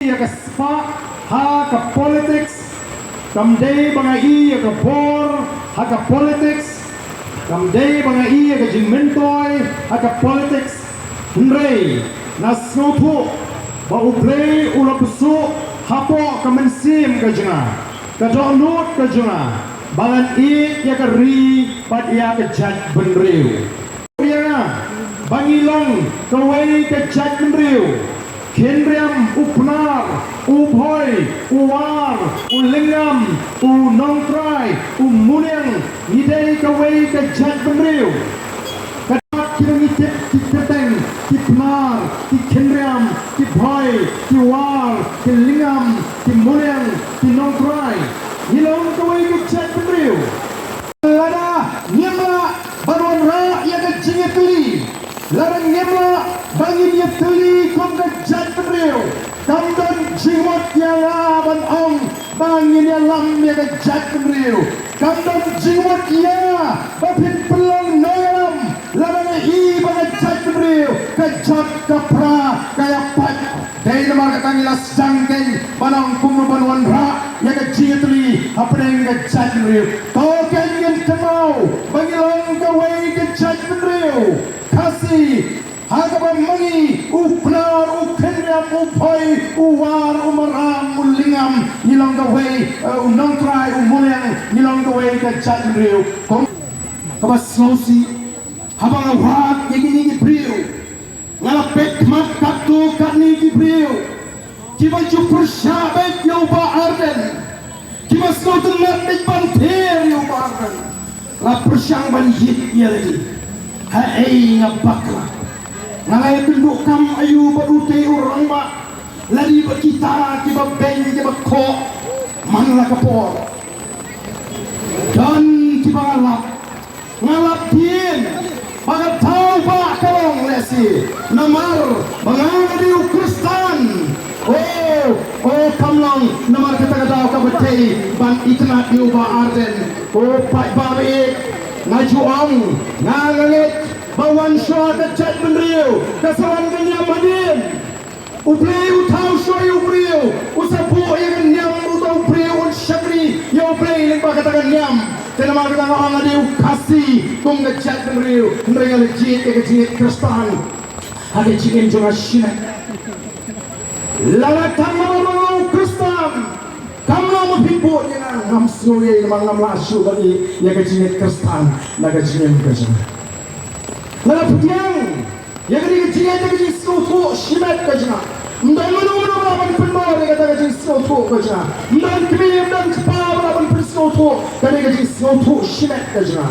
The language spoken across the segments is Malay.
i ka spa ha ka politics kamdei banga i ka bor ha ka politics kamdei banga i ka jingmentoy ha ka politics Nrei na snothu ba uplay ulapusu hapo kamensim ka janga ka donut ka janga bangan i ya ka ri bat ya ka judge benriu ya bangilong kawai ka judge benriu kenriam upnar ubhoy uwar ulingam unongtrai umuniang nidai kawai ka judge benriu ki keteng, ki pnar, ki kenriam, ki bhai, ki war, ki lingam, ki muliang, ki nongkrai. Nilong kawai ke chat beriu. Lada nyemla baron ra ya ke jinget tuli. Lada nyemla bangin ya tuli kom ke chat beriu. Kamdan jiwat ya la ban ong bangin ya lam ya ke chat beriu. Kamdan jiwat ya bapin pelang noyam. Lada hi bang chat beriu. Kejat kapra kaya pat. Dari nama katangila sangkeng banang kumu banuan ra ya ke jinget tuli. Apa yang ke chat beriu. Kau kengen temau bangilong kawai ke chat beriu. Kasih Hagaba mangi, upnar, ukenriam, upai, uwar, umaram, ulingam, nilang gawai, unongtrai, umuliang, nilang gawai ke chat beriu. Kaba slosi, habang awak, yagi beriu. Ngalapet mat katu kani ki beriu. Kiba jupur syabet yoba Ardent. Kiba slotu lat bantir yoba Ardent. La persyang ban hit ya lagi. Hai ngabakra. Ngalai Thungkam ayu berute orang mak lari berkita kiba beng kiba kok mangla kapor dan kiba ngalap tien bagat tau ba kalong lesi namar bangadi Kristen oh kamlong namar kata kata kabete ban itna diuba Ardent pai babe ngajuang ngalet bawan syua ke chat benriu kasaran kenya madin uplay utau syua ubriu usapu yang nyam utau ubriu un syakri ya uplay lingba katakan nyam tenama kata orang adiu kasih tung ke chat benriu mereka lejit ke jingit Kristen ada jingin juga syinek lalatan orang Kristen kamu mempimpu dengan ngamsu yang ngam lasu bagi ya ke jingit Kristen naga jingin Kristen Nala putiang, yang kini kecilnya kecil sekolah simet kerja. Mungkin mana lawan penmar yang kata kecil sekolah kerja. Mungkin kini mungkin kepala lawan pensekolah kini kecil sekolah simet kerja.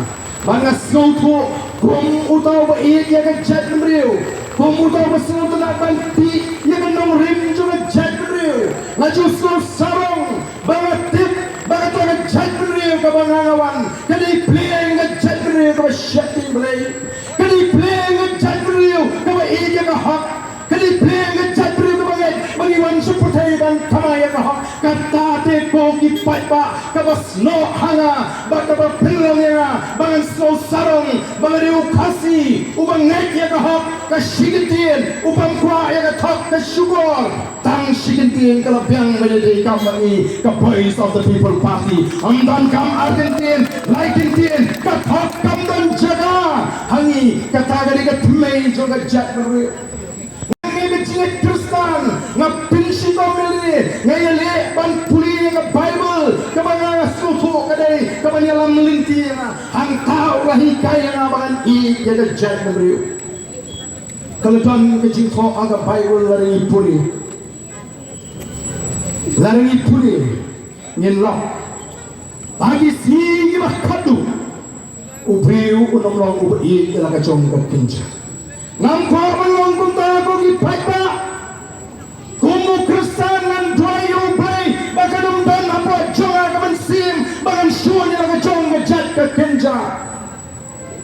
Bangga sekolah kum utau berit yang kecil beriu. Kum utau bersekolah nak banti yang nong rim juga kecil beriu. Laju sekolah sarong bangga tip bangga tu kecil beriu ke bangawan. Kini pilihan kecil beriu ke syating beriu. Kali play dengan chat beriu, kau ini yang hak. Kali play dengan chat beriu kau bagi wan seperti dan kamai yang hak. Kata teko kipat ba, kau snow hanga, kau pelang yang, bangan snow sarong, bangan diu kasih, ubang net yang hak, kau Jingtieng, ubang kuah yang hak, kau syukur. Tang Jingtieng kalau biang menjadi kami, kau voice of the people party. Amdan kam Ardent, Jingtieng, kau hak kam dan jaga. Hangi kata gadi kat main juga jat beri. Ngai kecil Kristen, ngapin si komeli, ngai le ban puli ngap Bible, kabang susu kadai, kabang alam melinti, hang tahu rahi kaya ngabangan i jaga jat beri. Kalau tuan kecil kau agak Bible lari puli, ngelak. Bagi si gimana kadu. Ubriu unam long ubri ila kacong kekinca. Ngam ko manong kunta ko gipaipa. Kumu Kristen nan dry ubri bakadum ban apa jonga kaman sim bagan syunya ila kacong ngejat kekinca.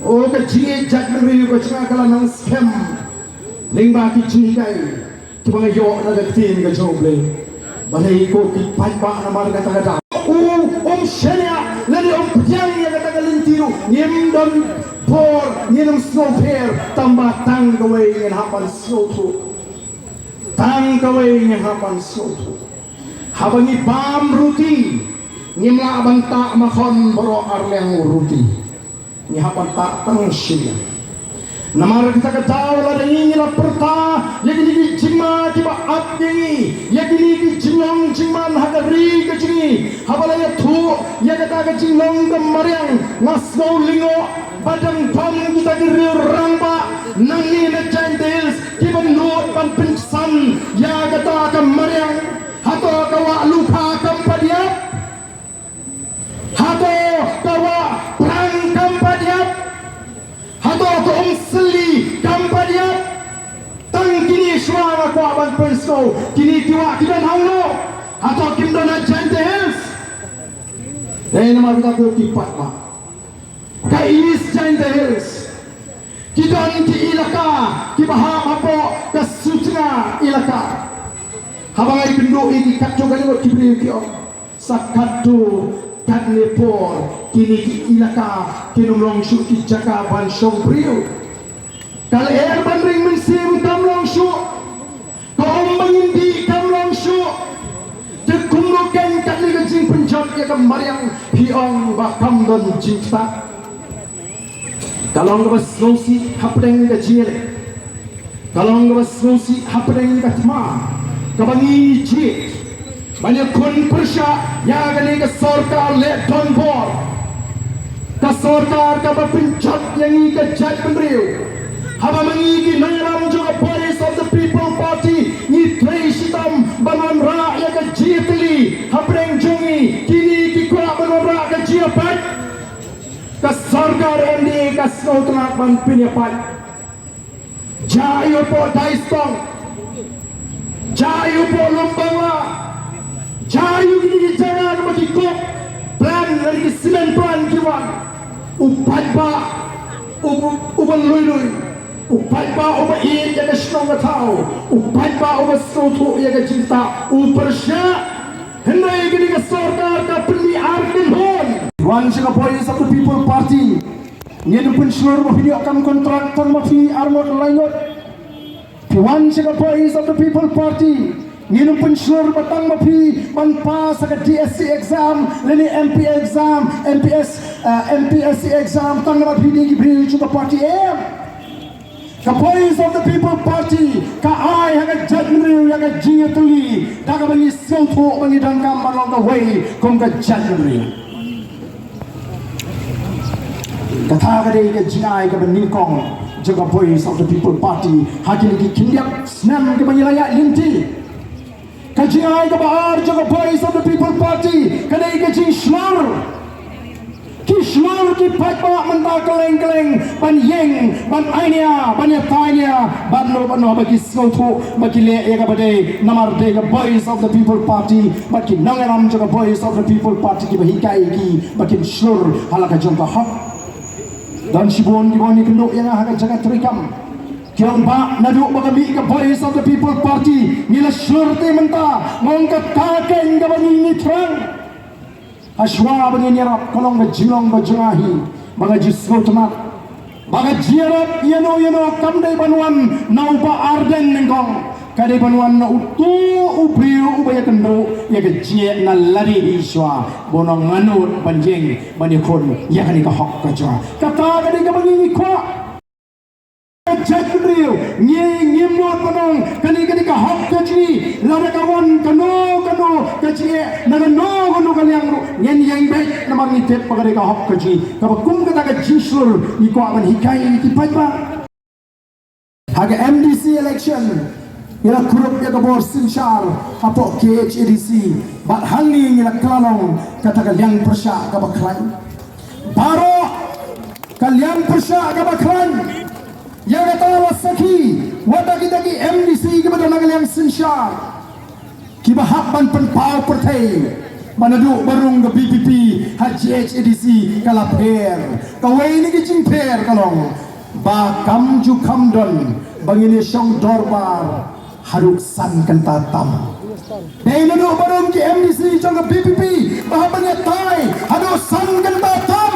Oh kecil jat beriu kacong kala nang scam. Lingba kicing kai. Kibang yo na ketin kacong ubri. Balai ko gipaipa namar kata-kata. Shenya lagi pejang yang kata galintiru nyem dan por nyem snowfair tambah tang gawai yang hapan snow tu tang kawai nya hapan soto habangi bam ruti ngimla banta makon bro arleng ruti ni hapan tak tang syia namar kita ketawa la dengi la perta yagini jima tiba abdi yagini jinong jiman hagari kecini habalaya thu yagata ke jinong kemariang ngasgau lingo badang pam kita kiri rangba nangi na candles tiba nuot pan pinsan yagata kemariang hato kawa lupa kampadiap hato kawa perang kampadiap hato ko seli kampadiap tang kini suara ko aban pensko kini tiwa kidan hangno hato kimdana candles dai nama kita ko tipat ma kais candles kidan ki ilaka ki Bhah apo kasutra ilaka habangai penduk ini kacau kali buat kibri kio sakatu kadlepor kini ki ilaka kinumlong syuk ki jaka ban syong priu kal air bandring mensim kamlong syuk kaum mengindi kamlong syuk jekumrukan kadli kecing penjat ya kemariang hiong bakam dan cinta kalau ngebas nosi hapdeng ka jile kalau ngebas nosi hapdeng ka tma kabangi jit banyak kun persya yang gani ke sorkar let don bor ke sorkar ke berpencat yang ini ke jat pemberiu haba mengigi nairam juga Voice of the People Party ni trei sitam banan ra ya ke jitli habreng jungi kini kikwa banan ra ke jiapat ke sorkar MD ke snotnak ban pinyapat jayo po daistong jayu po lumbangla jayu gini jangan bagi kok plan dari simen plan kiwan upat ba uban lui upat ba uba in ya ke strong atau upat ba uba soto ya ke cinta upersya hendai gini ke sorkar ka peni Ardent hon wan sing Voice of the People Party ngene pun seluruh video akan kontraktor mafi armor lainot Wan sing Voice of the People Party nginum pensyur batang mapi manpas ke DSC exam leni MP exam MPSC exam tang mapi di bri chuta party ka Voice of the People Party ka ai ha judgment ya ka jingtuli da ka bani soto bani dangkam along the way kong ka judgment kata ka dei ka jingai ka bani kong jaga Voice of the People Party hakili ki kindiap snam ke bani rakyat linti kajingai ke bahar jaga Voice of the People Party kadai ke jing shmar ki patba menta keleng ban yeng ban ainia ban yatanya ban no bagi soto bagi le ya ka badai namar de ke Voice of the People Party bagi nangaram jaga Voice of the People Party ki bahikai ki bagi shur halaka jongka hak dan sibon di bawah ni kenduk yang akan jaga terikam Kiamba naduk bagami ke Voice of the People Party nila syurte menta ngongkat kaken ke bani ni terang aswa bani nyerap kolong ke jilong ke jengahi baga jisgo temat baga jiarap yano kamdai banuan naupa Ardent nengkong kadai banuan na utu ubriu ubaya kendo ya ke jie na lari iswa bonong nganut banjeng bani kon ya kani ka hok ka jwa kata kadai ka bani ni kwa jadriu nyimot panong kani ka hok ka ji lada kawan kano ka ji na no kaliang nyen yang baik na mangitep pagare ka hok ka ji ka kum kata ka jisur ni ko aman hikai ti paipa haga MDC election ila kurup ya kabor sinchar apo KHADC bat hangi ila klalong kata kaliang persya ka baklan baro kaliang persya ka baklan ya kata wasaki wada kita ki MDC ke badang kaliang sinchar ki bahapban penpau pertai manadu barung ke BPP HADC kalapher kawai ni ki jingper kalong ba kam ju kamdon bangini syong dorbar haruk san kenta tam dai nadu barung ki MDC jong ke BPP bahapban ya tai haruk san kenta tam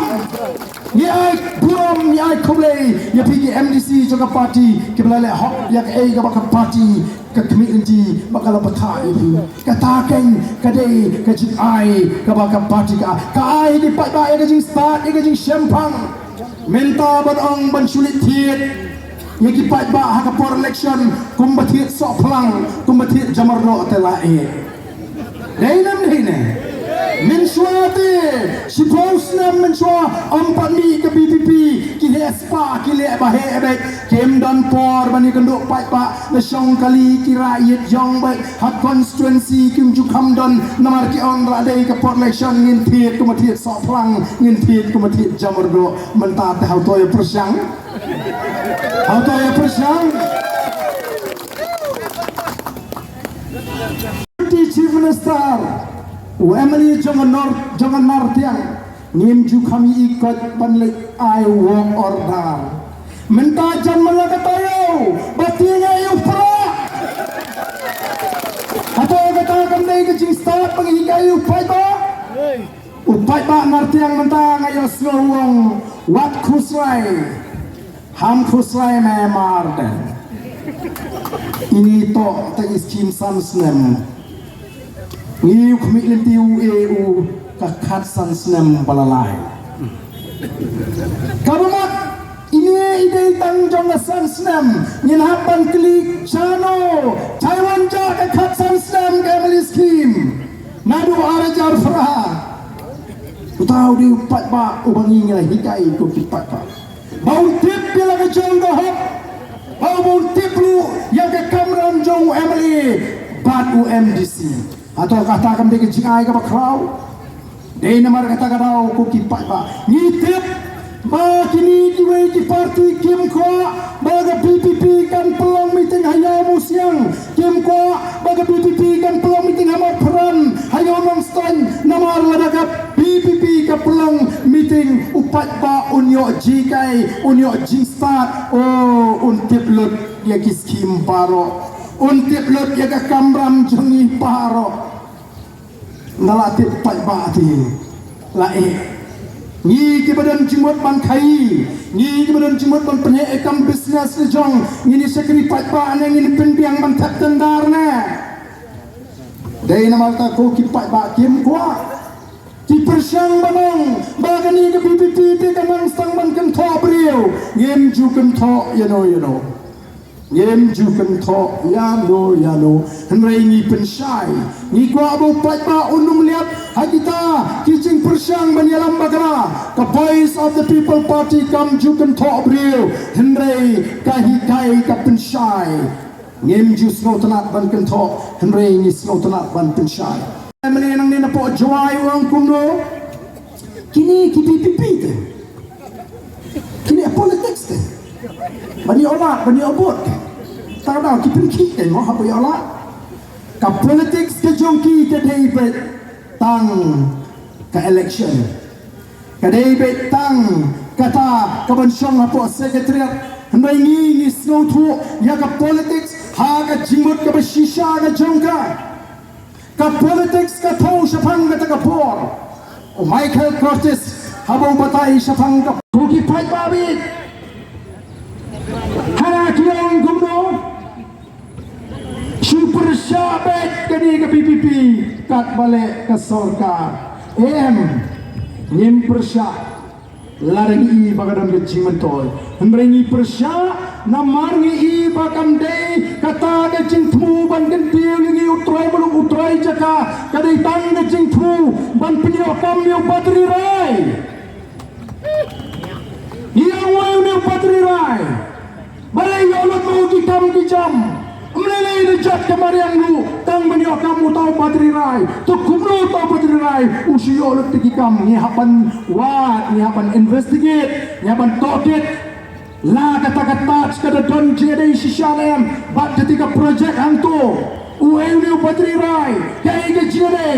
Ya buram ya Kiwei ya pergi MDC juga parti kebelale hok ya ke ke bakal parti ke community bakal betai itu katakan kadai ke jing ai ke bakal parti ka ai di pai bai ke jing start ke jing sempang menta ban ban sulit thiet ya ki pai ba ha ka for election kumbathit so plang kumbathit jamarro telai dei nam dei ne mensuate suppose na mensua ampani ke BPP ki hespa ki le bahe abek kem dan por bani kenduk pai pa na song kali ki rakyat jong bai hak constituency kim ju kham don namar ki on ra dei ke for election ngin thiet kuma thiet so plang ngin thiet kuma thiet jamardo menta te hau toy persang Chief Minister Emily jangan Tiang ngim ju kami ikut panlik I walk order minta jam malaka tayo batinya yu pra atau kata kami ke jing start panghiga yu pai ba upai ba nartiang minta ngayo snowong wat khusrai ham khusrai me Ardent ini to ta iskim samsnem Niu komitmen tiu EU kakat sansnem balalai. Karumat ini ide tangjong sansnem nyinhapan klik chano Taiwan ja kakat sansnem family scheme. Nadu arajar farah. Utau di upat ba ubangi ngai hikai ko kipat ba. Bau tip bila ke jong hok. Bau tip lu yang ke kamran jong family bat UMDC. Atau katakan dia jingai ke bakrau dia namar kata kadau ku kipat ba ngitip ba kini Kiwei di parti kim ko baga BPP kan peluang meeting Iawmusiang kim ko baga BPP kan peluang meeting hamar peran hayo nongstand namar ladakat BPP ka peluang meeting upat ba unyo jikai unyo jistat untip lut dia kiskim paro untip lut dia ka kamram jengi paro nalati pai baati lae ni ke badan jimut ban khai ni ke badan jimut ban penye ekam business le jong ni sekri pai ba ne ni penbiang ban tak tendar na dei namal ta ko ki pai ba kim kwa ti persang banong bagani ke BPP te kanang stang ban kan tho brio ngem ju kan tho you know Yem jukan to yano henry ni pensyai ni gua abu pai ba unum liap hadita kijing persang banyalam bagara the voice of the people party kam jukan to brio henry kahikai ka pensyai ngem ju snow tanat ban kan to henry ni snow tanat ban pensyai emele nang ni na po joai wang kuno kini ki BPP te kini politics te bani obot tak ada kita kik dan mau apa ya lah ka politics ke jongki ke debate tang ke election ke debate tang kata kebensyong apa sekretariat hendai ni snow tu ya ka politics ha ka jimut ke besisha ke jongka ka politics ka thau syapang ka por Michael Curtis habau batai syapang ka kuki pai babit hana kiong gumno super syabet kini ke BPP kat balik ke sorkar ngim persya larangi i bagadam ke cimentol hembrengi persya namarngi i bakam dei kata ke cingtmu ban gentil ngi utrai belum utrai jaka kadai tang ke cingtmu ban penyokam yang patri rai yang wayu yang patri rai balai yolot mau kitam kijam melelai rejat kemarian lu tang menyok kamu tahu patri rai tu kumru tahu patri rai usi yolot tikikam ni hapan wat ni hapan investigate ni hapan tokit la kata-kata sekadar don jedi sisyanem bat ketika projek hantu ueni patri rai kai ke jene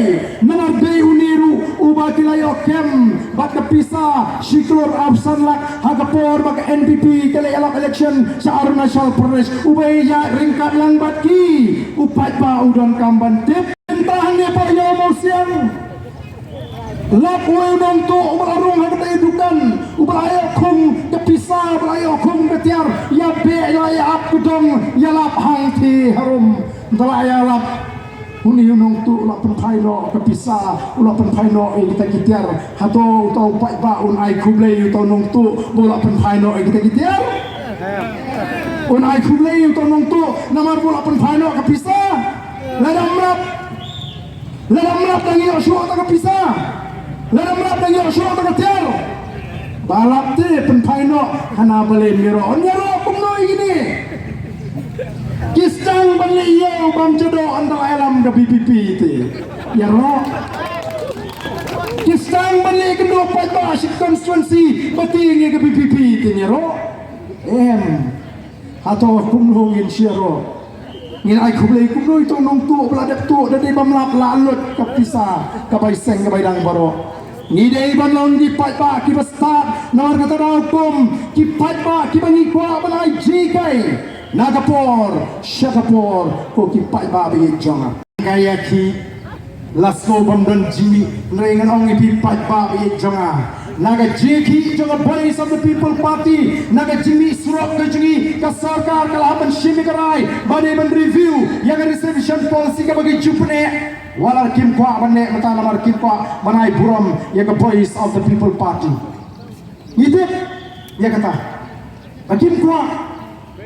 nanar dei uniru ubakilayo kem bat kepisa shiklor absan lak hagapor bak NPP kale elak election sa Arunachal Pradesh ubay ya ringkat lang bat ki upat pa udon kamban tip entahannya pa Iawmusiang lap uai dong tu ubarung hak edukan ubaraya khung kepisa ubaraya khung ketiar ya be ya ap kudong ya lap hang thi harum dalaya lap uni nong tu lap penpai no kepisa ulap penpai no kita kitiar hato tau pai ba un ai kublei tau nong tu bola penpai no kita kitiar un ai kublei tau nong tu namar bola penpai no kepisa ladam rap dangi osho ta kepisa ladam rap dangi osho ta ketiar balap te penpai no hana bale miro kumno ini Kisang bani iya bam jodoh antara alam ke PPP itu, ya roh. Kisang bani kedua pada konstituensi bertinggi ke PPP itu, ya roh. Atau kumhongin siaro. Nilai kumlo itu nongtu beladap tu dari bamlap lalut kapisa kabai seng kabai dang baro. Ngidei balon di pada kibastat nawar kata hukum kipada kibangi kuah balai jikai. Nagapor, Shakapor, Koki Pai Babi Jonga. Gayaki, Lasso Bamdan Jimmy, Ring and only Pai Babi Jonga. Naga Jiki, Jonga Boys of the People Party, Naga Jimmy Surok Kajungi, Kasarkar Kalaban Shimikarai, Badeban Review, Yaga Reservation Policy Kabagi Jupune, Walar Kim Kwa Bane, Matanamar Kim Kwa, Manai Buram, Yaga Boys of the People Party. Itu, Yakata, Kim Kwa.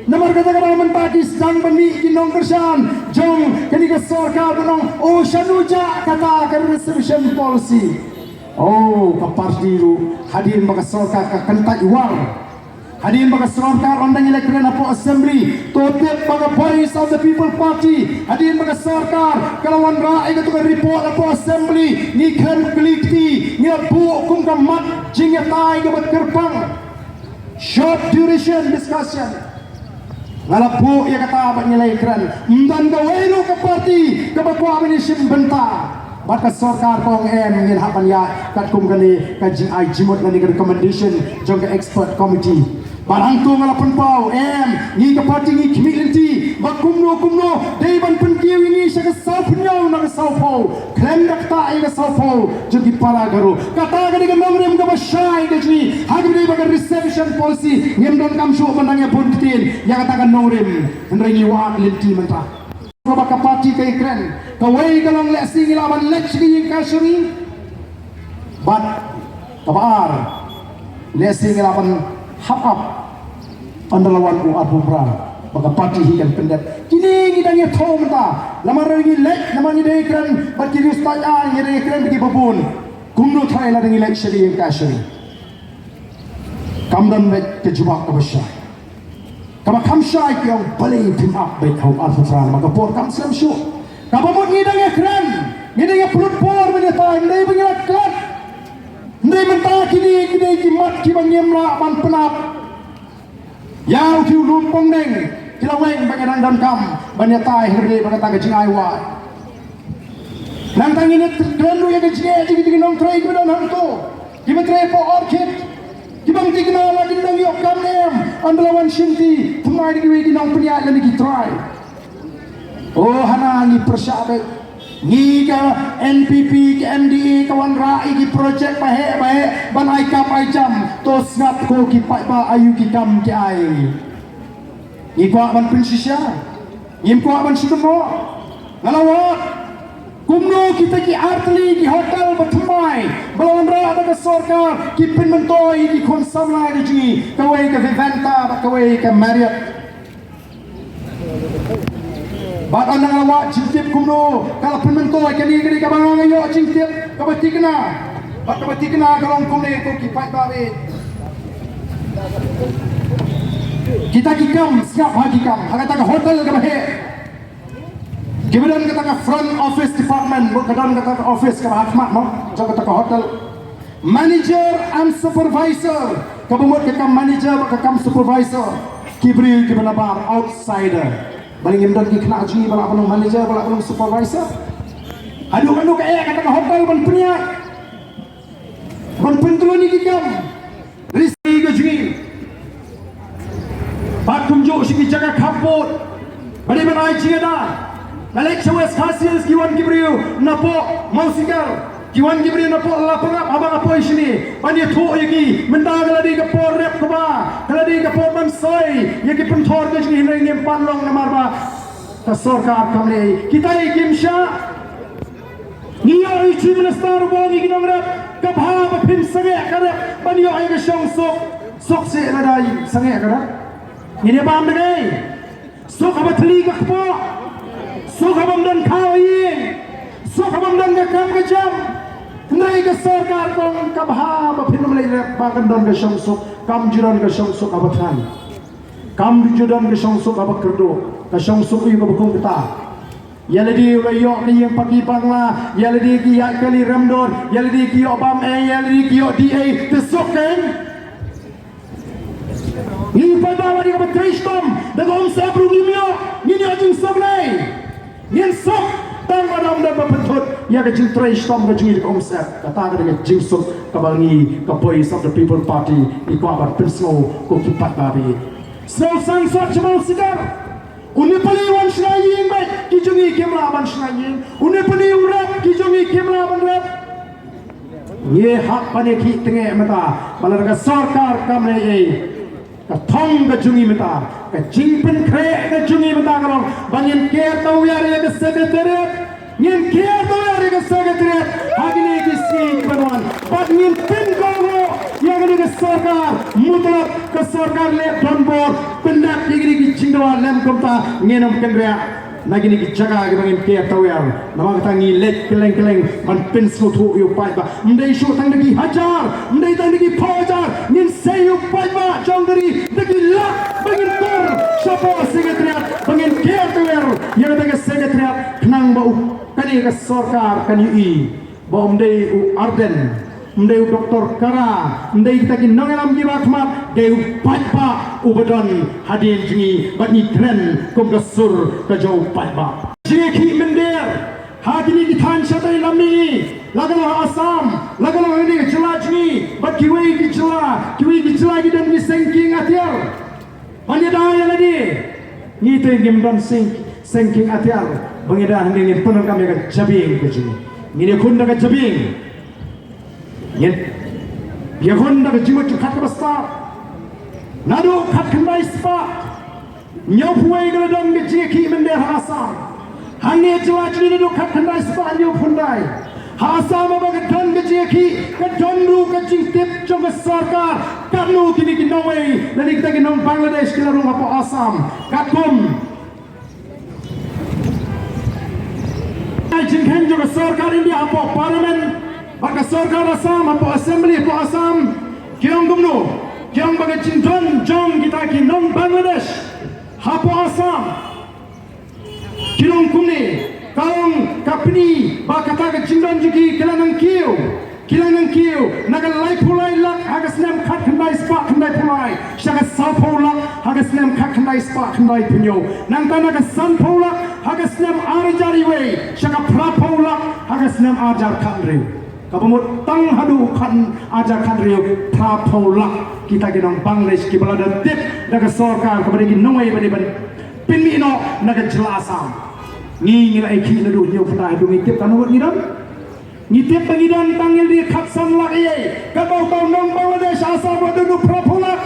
Nomor kata-kata mentadis dan beni kinong kersan jong ketika sorka benong shanuja kata ke reservation policy kaparti lu hadir baka sorka ka kentai wal hadir baka sorka ondang elekren apo assembly totep baka voice of the people party hadir baka sorka kalawan raai ka report apo assembly ni khen klikti ni bu kum kamat jingatai ke kerpang short duration discussion ngalapu ia kata abang nilai keren dan gawenu ke parti ke bakwa menisim benta baka sorkar kong ngin hapan ya kat kum kani kajing ai jimut ngani recommendation jong ke expert committee barang tu ngalapun pau ni ke parti ni community bakumno dei ban penkiu ini sa sau punyau na sau pau klem dakta ai sau pau jogi para garu kata kani ke nomrem ke basai ke ni hagi dei baka reservation policy ngem don kam shu mandangnya buntin yang katakan nomrem henrengi wa linti mentah baka parti ke Kren kawai kalong lesi ngilaban lech ki kasuri bat kabar lesi ngilaban hap andalawan u arbumra baka parti hikan pendat kini ngidangnya thom ta lamar ngi lech namani dei Kren bat kiri ustaya ngi dei Kren ki babun kumno thai la ngi lech ki kasuri kamdan met ke jubak ka basha kama kamshai yang paling timap baik kau arfran maka por kam slam shu kama mod ngidang ya Kren ngidang ya pulut por menyata ndai bengilat klat ndai mentah kini ngidai kimat ki bangiem la ban penap yau tiu lumpong neng kilaweng bangedang dan kam banyata herde bangata gajing aiwa nang tangin Kren lu ya gajing jigi nong trai ki dan hantu kimetre po orchid Kibang tigna lagi nang yok kamem andalawan shinti tumai diwi ginong peniat lagi kitrai hana ni persabet ni ka NPP ke MDA kawan rai ki projek bahe ban ai kap ai jam to snap ko ki pai ba ayu ki kam ki ai ni ko ban prinsisya ni ko ban sumo ngalawat kumno kita ki artli ki hotel batumai balon ra ada sorkar ki pin mentoi ki konsam la ji kawai ka Vivanta kawai ka Marriott bat anang lawa jintip kumno kala pin mentoi kani kani ka bang ayo jintip ka batikna bat ka batikna kalong kumne ko ki pai bawe kita ki kam siap hagi kam agata ka hotel ka bahe kemudian kata front office department, kemudian kata office ke Hatmat, jangan kata hotel, manager and supervisor, kebumut kekam manager, kekam supervisor, kibri kebenabar outsider, balik kemudian kena aji balak penung manager, balak penung supervisor, aduh kaya kata hotel ban peniak, ban pentulun ni kekam, risi kejuin, bat kumjuk sini jaga kaput, balik benai cingada. Nalek cewek hasil kiwan kibriu napo mau singgah Kiwan gibri na po la pangap abang apoy sini. Pani thu yaki mendang la di kapor rep ko ba. Kala di kapor man soy yaki pentor ke sini hinai ngem panlong na marba. Ta sarkar kamle kita ikim sha. Niyo chief minister bo gi ginong rep ka Bhah ba phim sange karep pani yo ai ka shong sok se la dai sange karep. Ini bam dai. Sok abathli ka kpo. Sok abam dan khao yin. Sok abam dan ka kam ka jam. Nai ka sarkar kong ka Bhah ba phim lai rep ba kan don ka shong sok kam jiran ka shong sok abathan. Kam jiran ka shong sok abakrdo ka shong sok yu ka bukong kita. Yaladi ulayo ni yang pagi bangla, yaladi ki yak kali ramdon, yaladi ki obam yaladi ki da tesok kan. Ni pada wadi ka patristom, dagom sa brugimyo, ni ajing sok nai. Ni sok tang madam dan bapetut, ya ka jing tristom ka jing kom sa, kata ka dengan jing sok ka bangi ka voice of the people party, iko abat pensmo ko kipat babi. So sang sok jamal sigar. Uni pali wan shnaying baik kijungi kemla ban shnaying. Uni pali urap kijungi kemla ban rap. Ye hak pane ki tenge mata balarga sarkar kamne ye. Ka thong ka jungi mata ka jingpen kre ka jungi mata kalong bangin care tau ya re ka secretariat. Ngin care tau ya re ka secretariat. Hagini ki si banwan. Bad ngin pin ko yang ini ke sarkar mutlak ke sarkar le donbor pendak yang ini ke cingdawa lem komta ngenom kendria nagi ni ke jaga ke bangin ke tawel nama kata ngi lek keleng man pin sutu yu pai ba mendai shu tang dagi hajar mendai tang dagi pajar ngin se yu pai ba jong dari dagi lak bangin tor sapa sekretariat bangin ke tawel yang ada ke sekretariat kenang bau kani ke sarkar kani i ba mendai u Ardent mendai doktor kara mendai kita ki nangalam ki rakmat deu patpa ubadon hadin jingi batni Kren kom gasur ka jau patpa jeki mender hadini ki than chatai lami lagala Assam lagala ni jela jingi bat Kiwei ki jela ki dan ni sengking atiar banyada ya ladi ni te ngim don sengking atiar bangeda ni punang kami ka jabing ke jingi ni kun ka jabing Ye honda ke jimat kat basta nado kat kandai spa nyau puai ke dong ke jeki mender Assam hange jwa jini nado kat kandai spa nyau pundai Assam ba ke don ke jeki ke donru ke jingtip jong ke sarkar kanu kini ki nawai lani kita ki nong Bangladesh ki larung apa Assam katum Jingtieng jong ke sarkar India apa parlimen Baka sarkar Assam apa assembly apa Assam kiong gumno kiong baga Jingtieng jong kita ki nong Bangladesh apa Assam kiong kumni kaong kapni baka ta ka Jingtieng juki kilanang kiu naga lai pulai lak hagas nem khat khandai spa khandai pulai shaga sa pulak hagas nem khat khandai spa khandai punyo nang ta naga san pulak hagas nem arjari we shaga pra pulak hagas nem arjar khandri kabumut tang hadu kan ajar kan riu prapolak kita ginong Bangladesh ki balada tip daga sarkar kabari ki nongai bani ban pinmi no naga jelasam ni ngila iki nadu nyu pernah du ngitip kan wot ngidam ngitip pengidan tangil di khatsan lak ye kabau kau nong Bangladesh asal bodu du prapolak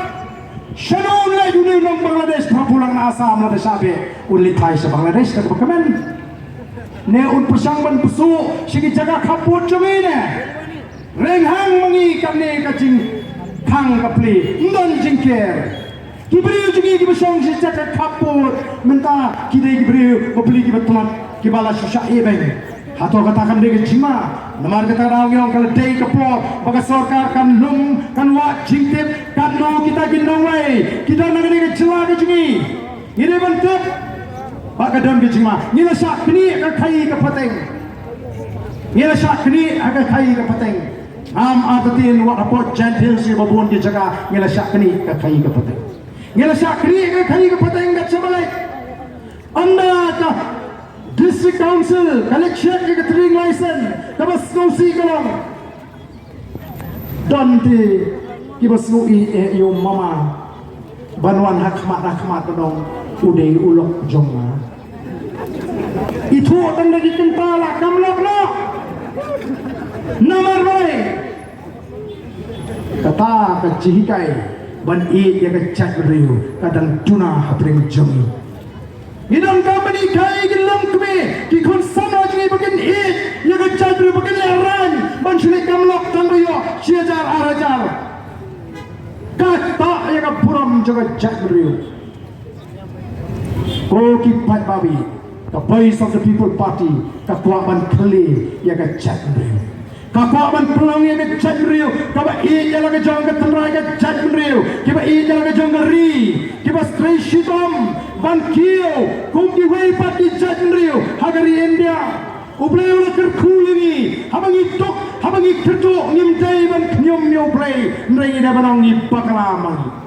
shanon lai du nong Bangladesh prapolak na asam la sabe ulli thai sa Bangladesh ka bakamen ne un persang ban pusu sigi jaga kaput jumi ne renghang mangi kamne kacing khang kapli ndon jingker kibriu jungi ki besong si jaga kaput menta kidai kibriu kopli ki betumat ki bala susah ebeng hato katakan de jima namar kata raw yong kala dei kapot baka sarkar kan lum kan wa jingtip kan no kita ginawai kita nangani ke jela ke jungi ini bentuk Baka dam gijima nila syak kini ka kai ka pateng nila syak kini ka kai ka pateng am atatin wa apot gentle si babon ki jaga nila syak kini ka kai ka pateng nila syak kini ka kai ka pateng ka chabalai anda ka district council collection ka tring license ka bas ngausi kalong donti ki bas ngui yo mama banwan hakmat dong udai ulok jongma itu orang lagi kentala kamlok no Nomor baik kata ke cihikai ban i ya ke chat riu kadang tuna hapring jami inang kamani kai gilam kme ki kon sama jini bakin i ya ke chat riu bakin leran ban shule kamlok tang riu siajar arajar kata ya ke puram jaga chat riu ko ki pat babi the voice of the people party kapwa ban kli ya ke chat riu kapwa ban pelang ya ke chat riu kaba i ya la ke jong ke tangrai ke chat riu kiba i ya la ke jong ri kiba stray shitom ban kio kum Kiwei party chat riu hagari India ublay ula kerkulingi habangi tok habangi kerjo ngim day ban nyom nyo play nrai ida banong ni bakalamang